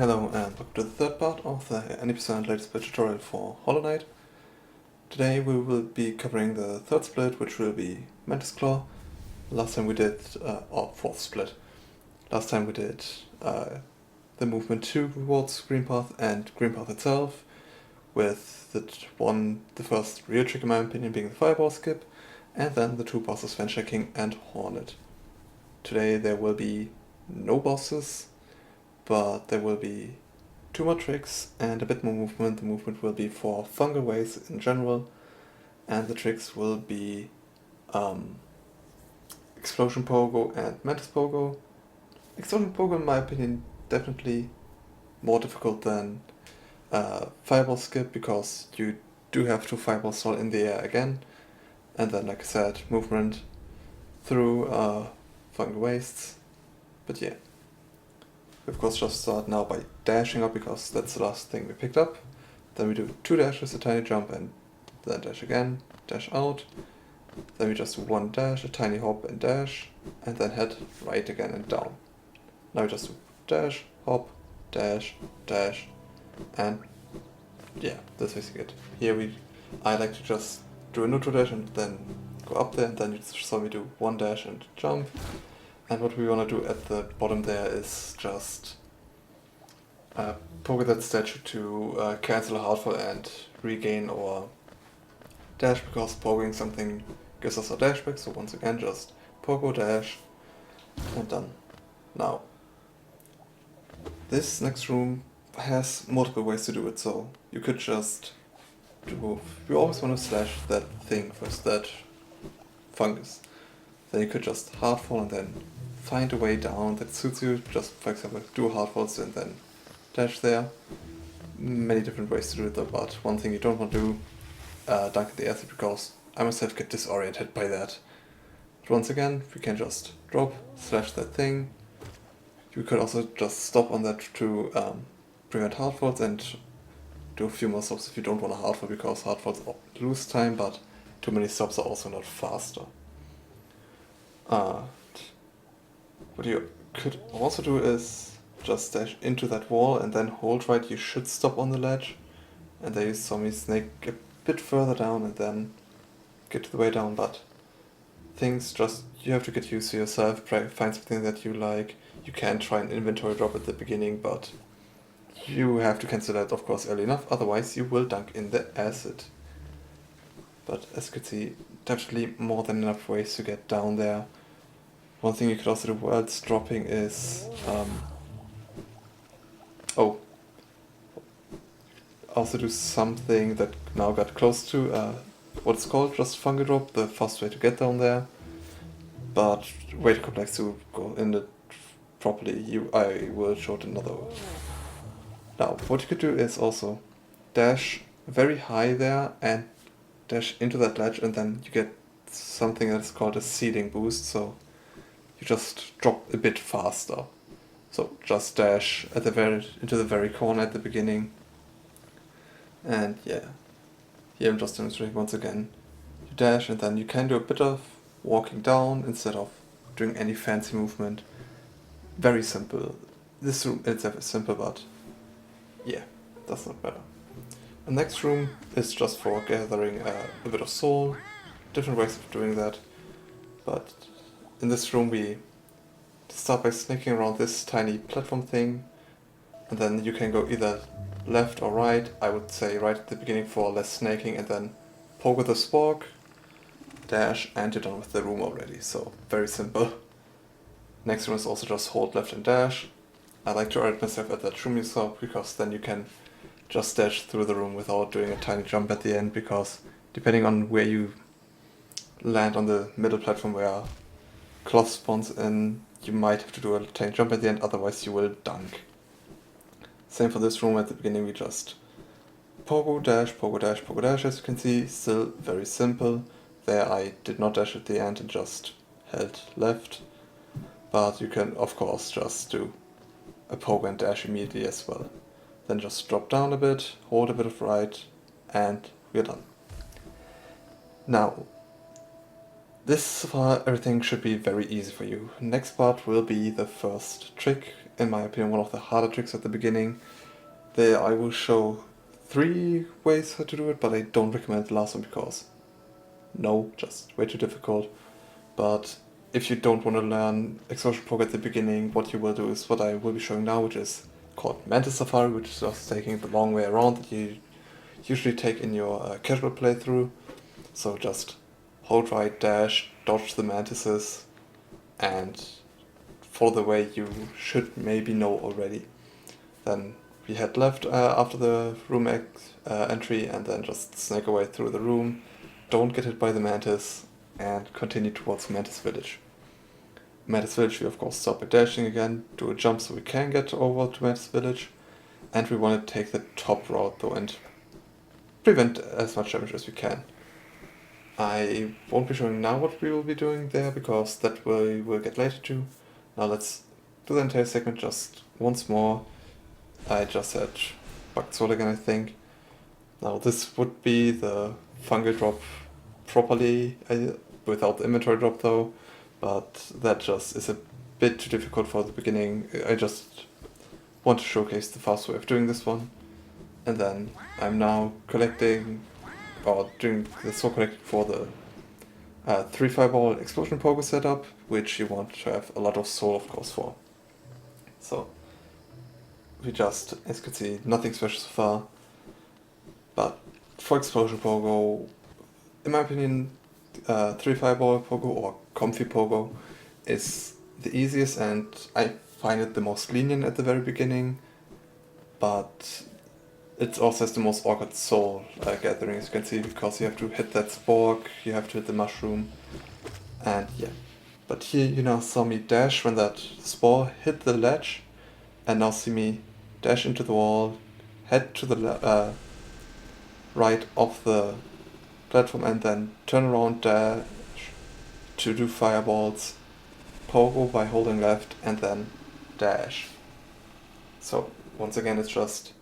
Hello and welcome to the third part of the 90% latest split tutorial for Hollow Knight. Today we will be covering the third split, which will be Mantis Claw. Last time we did, or fourth split. Last time we did the movement 2 rewards Green Path and Green Path itself, with the first real trick in my opinion being the Fireball skip, and then the two bosses Venture King and Hornet. Today there will be no bosses, but there will be 2 more tricks and a bit more movement. The movement will be for fungal ways in general, and the tricks will be Explosion Pogo and Mantis Pogo. Explosion Pogo, in my opinion, definitely more difficult than Fireball Skip, because you do have 2 fireballs all in the air again, and then, like I said, movement through fungal wastes. But yeah. We of course just start now by dashing up, because that's the last thing we picked up. Then we do 2 dashes, a tiny jump, and then dash again, dash out. Then we just do 1 dash, a tiny hop and dash, and then head right again and down. Now we just do dash, hop, dash, dash, and yeah, that's basically it. Here I like to just do a neutral dash and then go up there, and then you saw me do 1 dash and jump. And what we want to do at the bottom there is just poke that statue to cancel a hardfall and regain our dash, because poking something gives us a dash back. So once again, just pogo dash and done. Now, this next room has multiple ways to do it, so you could just you always want to slash that thing first, that fungus. Then you could just hardfall and then find a way down that suits you. Just, for example, do hardfalls and then dash there. Many different ways to do it though, but one thing you don't want to do, dunk in the air, because I myself get disoriented by that. But once again, we can just drop, slash that thing. You could also just stop on that to prevent hardfalls and do a few more stops if you don't want a hardfall, because hardfalls lose time, but too many stops are also not faster. What you could also do is just dash into that wall and then hold right. You should stop on the ledge, and there you saw me snake a bit further down and then get to the way down. But things just, you have to get used to yourself, find something that you like. You can try an inventory drop at the beginning, but you have to cancel that of course early enough, otherwise you will dunk in the acid. But as you can see, definitely more than enough ways to get down there. One thing you could also do whilst dropping is also do something that now got close to what's called just fungal drop, the fast way to get down there, but way too complex to go in it properly. I will show it another way. Now, what you could do is also dash very high there and dash into that ledge, and then you get something that's called a ceiling boost, so you just drop a bit faster. So just dash at into the very corner at the beginning. And yeah, here I'm just demonstrating once again. You dash and then you can do a bit of walking down instead of doing any fancy movement. Very simple. This room itself is simple, but yeah, that's not better. The next room is just for gathering a bit of soul. Different ways of doing that, but in this room we start by snaking around this tiny platform thing, and then you can go either left or right. I would say right at the beginning for less snaking, and then poke with a spork, dash, and you're done with the room already. So very simple. Next room is also just hold left and dash. I like to orient myself at that room you saw, because then you can just dash through the room without doing a tiny jump at the end, because depending on where you land on the middle platform where cloth spawns in, you might have to do a tiny jump at the end, otherwise you will dunk. Same for this room. At the beginning we just pogo dash, pogo dash, pogo dash. As you can see, still very simple. There I did not dash at the end and just held left, but you can of course just do a pogo and dash immediately as well. Then just drop down a bit, hold a bit of right, and we're done. Now, this far everything should be very easy for you. Next part will be the first trick in my opinion, one of the harder tricks at the beginning. There I will show 3 ways how to do it, but I don't recommend the last one because no, just way too difficult. But if you don't want to learn Explosion Poke at the beginning, what you will do is what I will be showing now, which is called Mantis Safari, which is just taking the long way around that you usually take in your casual playthrough. So just hold right, dash, dodge the mantises, and follow the way you should maybe know already. Then we head left after the room entry, and then just snake away through the room. Don't get hit by the mantis, and continue towards Mantis Village. Mantis Village we of course stop by dashing again, do a jump so we can get over to Mantis Village, and we want to take the top route though and prevent as much damage as we can. I won't be showing now what we will be doing there because that we will get later to. Now let's do the entire segment just once more. I just had Bugged Sword again, I think. Now this would be the fungal drop properly, without the inventory drop though, but that just is a bit too difficult for the beginning. I just want to showcase the fast way of doing this one. And then I'm now collecting, or doing the soul collecting for the 3 fireball explosion pogo setup, which you want to have a lot of soul of course for. So we just, as you can see, nothing special so far, but for explosion pogo, in my opinion, 3 fireball pogo or comfy pogo is the easiest, and I find it the most lenient at the very beginning, but it also has the most awkward soul gathering, as you can see, because you have to hit that spork, you have to hit the mushroom, and yeah. But here you now saw me dash when that spore hit the ledge, and now see me dash into the wall, head to the right of the platform, and then turn around, dash to do fireballs, pogo by holding left, and then dash. So once again it's just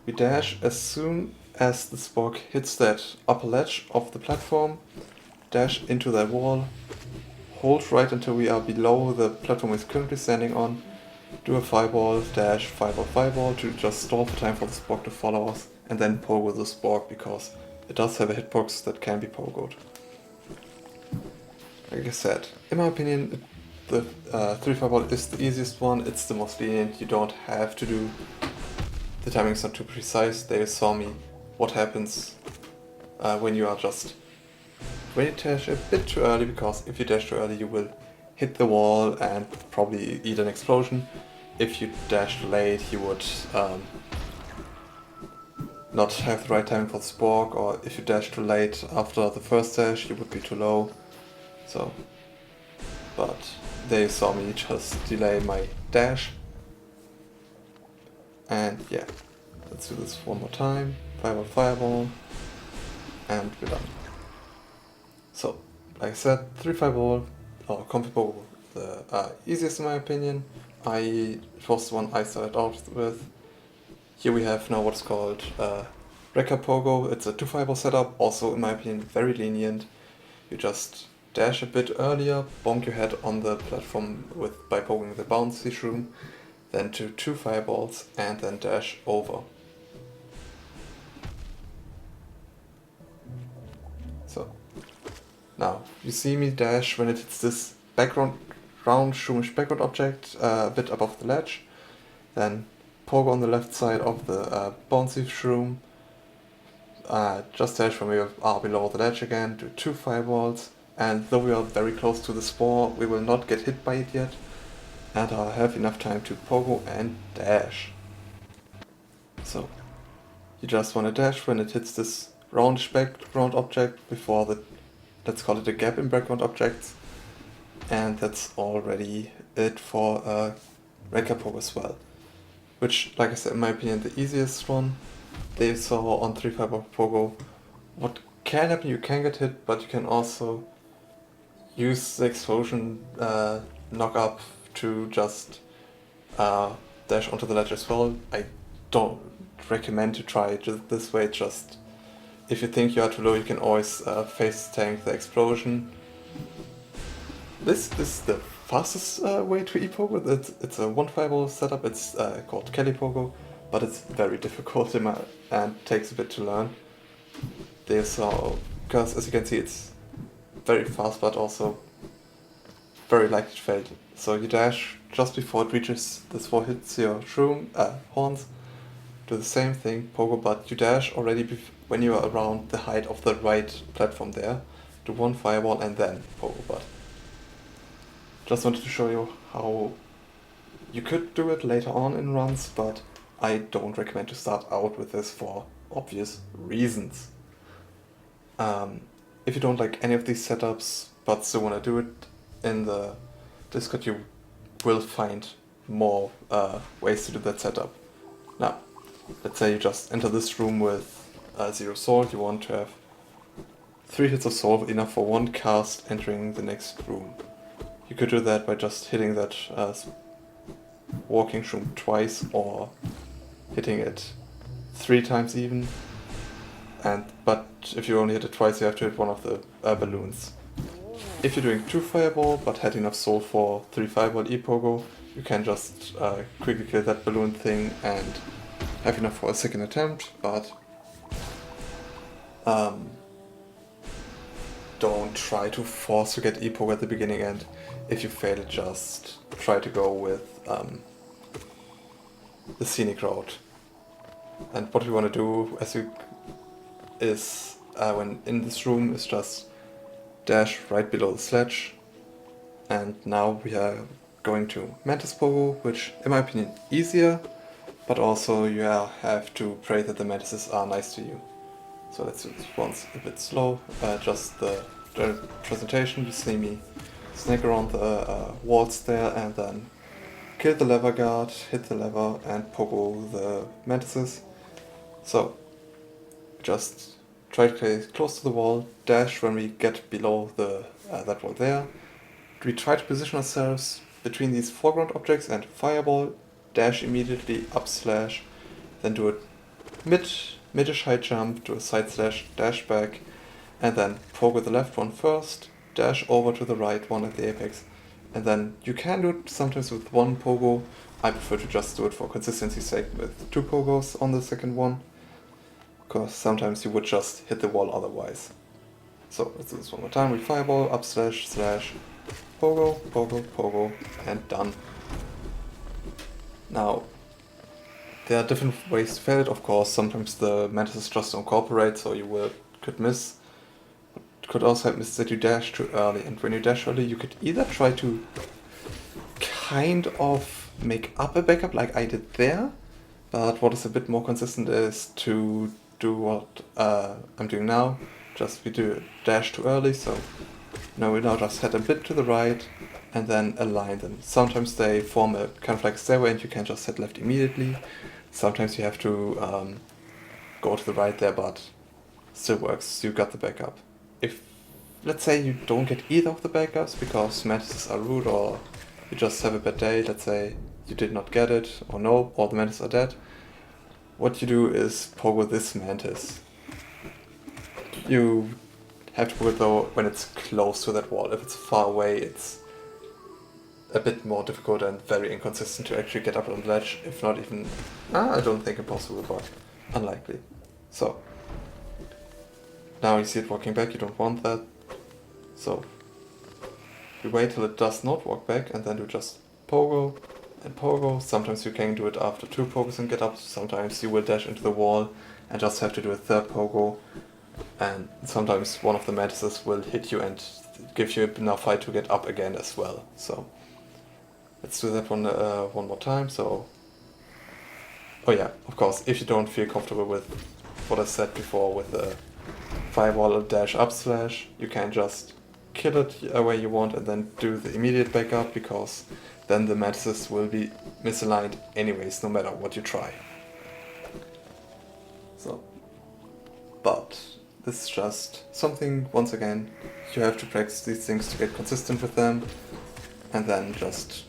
we dash as soon as the spork hits that upper ledge of the platform, dash into that wall, hold right until we are below the platform we're currently standing on, do a fireball, dash, fireball, fireball to just stall for time for the spork to follow us, and then pogo the spork because it does have a hitbox that can be pogoed. Like I said, in my opinion, the 3 fireball is the easiest one, it's the most lenient, you don't have to do, the timing is not too precise. They saw me what happens when you are just, when you dash a bit too early, because if you dash too early you will hit the wall and probably eat an explosion. If you dash late you would not have the right timing for the spork, or if you dash too late after the first dash you would be too low. So, but they saw me just delay my dash. And yeah, let's do this one more time. Fireball, fireball, and we're done. So, like I said, 3 fireball, or comfy pogo, the easiest in my opinion. It was the one I started out with. Here we have now what's called Rekka Pogo. It's a 2 fireball setup, also in my opinion very lenient. You just dash a bit earlier, bonk your head on the platform by poking the bouncy shroom, then do 2 fireballs, and then dash over. So, now, you see me dash when it hits this round shroomish background object a bit above the ledge, then pogo on the left side of the bouncy shroom, just dash when we are below the ledge again, do 2 fireballs, and though we are very close to the spore, we will not get hit by it yet, and I'll have enough time to pogo and dash. So, you just want to dash when it hits this roundish background object before the, let's call it a gap in background objects, and that's already it for Rekka Pogo as well. Which, like I said, in my opinion, the easiest one. They saw on 3 fireball pogo. What can happen, you can get hit, but you can also use the explosion knock up to just dash onto the ledge as well. I don't recommend to try it this way, just if you think you are too low you can always face tank the explosion. This is the fastest way to e-pogo. It's a one fireball setup. It's called Kelly Pogo, but it's very difficult and takes a bit to learn. Because as you can see, it's very fast, but also very likely to fail. So you dash just before it reaches this wall, hits your horns. Do the same thing, pogo, but you dash already when you are around the height of the right platform there. Do one fireball and then pogo, but just wanted to show you how you could do it later on in runs, but I don't recommend to start out with this for obvious reasons. If you don't like any of these setups but still want to do it, in the Discord you will find more ways to do that setup. Now, let's say you just enter this room with 0 soul, you want to have 3 hits of soul, enough for 1 cast entering the next room. You could do that by just hitting that walking shroom twice or hitting it 3 times even. But if you only hit it twice, you have to hit one of the balloons. If you're doing 2 fireball but had enough soul for 3 fireball e-pogo, you can just quickly kill that balloon thing and have enough for a second attempt, but don't try to force to get e-pogo at the beginning, and if you fail, just try to go with the scenic route. And what we want to do is when in this room is just dash right below the sledge, and now we are going to Mantis Pogo, which in my opinion easier, but also you have to pray that the Mantises are nice to you. So let's do this once a bit slow, just the presentation. You see me snake around the walls there and then kill the lever guard, hit the lever and pogo the Mantises. So just try to stay close to the wall, dash when we get below that wall there. We try to position ourselves between these foreground objects and fireball, dash immediately, up slash, then do a mid-ish high jump, do a side slash, dash back, and then pogo the left one first, dash over to the right one at the apex, and then you can do it sometimes with 1 pogo. I prefer to just do it for consistency's sake with 2 pogos on the second one, because sometimes you would just hit the wall otherwise. So let's do this one more time. We fireball, up slash, slash, pogo, pogo, pogo, and done. Now, there are different ways to fail it, of course. Sometimes the Mantises just don't cooperate, so you could miss. It could also happen that you dash too early, and when you dash early, you could either try to kind of make up a backup like I did there, but what is a bit more consistent is to do what I'm doing now. Just we do dash too early, so now we just head a bit to the right and then align them. Sometimes they form a kind of like a stairway and you can just head left immediately. Sometimes you have to go to the right there, but still works. You got the backup. If, let's say, you don't get either of the backups because Mantises are rude or you just have a bad day, let's say you did not get it or no, or the Mantises are dead, what you do is pogo this Mantis. You have to pogo it though when it's close to that wall. If it's far away, it's a bit more difficult and very inconsistent to actually get up on the ledge, if not even, I don't think impossible, but unlikely. So, now you see it walking back, you don't want that. So, you wait till it does not walk back and then do just pogo and pogo. Sometimes you can do it after 2 pogos and get up, sometimes you will dash into the wall and just have to do a 3rd pogo. And sometimes one of the Mantises will hit you and give you enough fight to get up again as well. So let's do that one more time. So, oh yeah, of course, if you don't feel comfortable with what I said before with the fireball or dash up slash, you can just kill it where you want and then do the immediate backup, because then the Mantises will be misaligned anyways, no matter what you try. So, but this is just something, once again, you have to practice these things to get consistent with them, and then just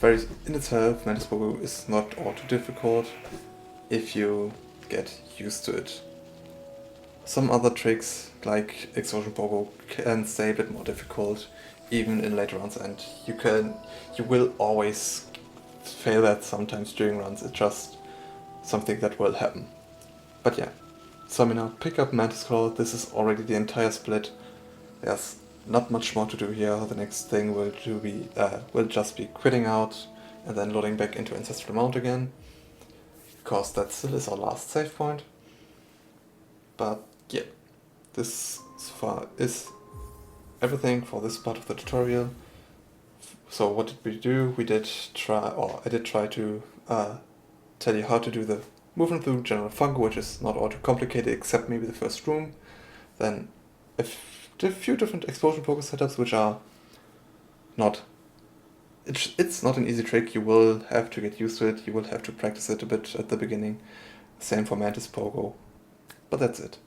in itself, Mantis Pogo is not all too difficult if you get used to it. Some other tricks, like Explosion Pogo, can stay a bit more difficult. even in later runs, and you will always fail that sometimes during runs. It's just something that will happen. But yeah, so I mean, now pick up Mantis Claw. This is already the entire split. There's not much more to do here. The next thing will just be quitting out and then loading back into Ancestral Mount again, because that still is our last save point. But yeah, this so far is everything for this part of the tutorial. So what did we do? I did try to tell you how to do the movement through General Fungo, which is not all too complicated except maybe the first room. Then a few different explosion poker setups, which are not... It's not an easy trick. You will have to get used to it. You will have to practice it a bit at the beginning. Same for Mantis Pogo. But that's it.